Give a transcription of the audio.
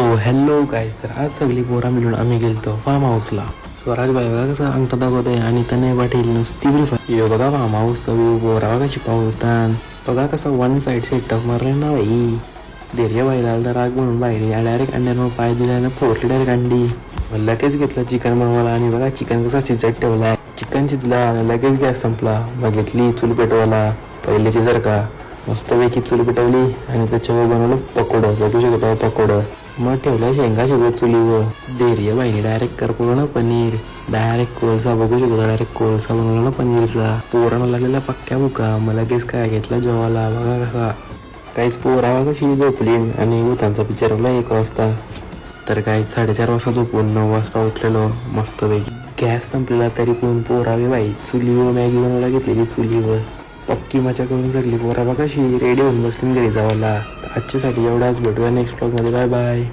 So hello guys, तर आज सगळी पोरा मिळून आम्ही गेलतो फार्म हाऊसला. स्वराज बाई बघा कसं अंगठा दाखवत आहे आणि त्याने पाटील नुसती ब्रीफ यो बघा फार्म हाऊसचा व्यू पोरा बघा शिपावतान. बघा कसा वन साईड सेटअप मारले ना बाई. धैर्य बाईला तर राग म्हणून बाहेर डायरेक्ट अंड्यांवर पाय दिल्यानं फोडली डायरेक्ट अंडी. लगेच घेतलं चिकन बनवायला आणि बघा चिकन कसा शिजत ठेवला. चिकन शिजला आणि लगेच गॅस संपला. मग घेतली चूल पेटवायला पहिल्याची जर का मस्तपैकी चूल पेटवली आणि त्याच्यावर बनवलं पकोडं. बघू शकतो पकोडं. मग ठेवलं शेंगा शिजवत चुलीवर. धैर्य बाईने डायरेक्ट करपवलं ना पनीर. डायरेक्ट कोळसा बघू शकतो. डायरेक्ट कोळसा बनवला ना पनीरचा. पोरानं लागलेला पक्क्या बुका. मला लगेच काय घेतलं जेवायला. बघा कसा काहीच पोरा कशी झोपली आणि त्यांचा पिक्चर होता 1 वाजता. तर काही 4:30 वाजता झोपून 9 वाजता उठलेलो मस्तपैकी. गॅस संपलेला तरी पण पोरावे बाई चुलीवर मॅगी बनवायला घेतलेली चुलीवर. पक्की मजा करून सगळी पोरा बघा कशी रेडी होऊन बसली घरी जावाला. आजच्यासाठी एवढाच. भेटूया नेक्स्ट ब्लॉगमध्ये. Bye bye.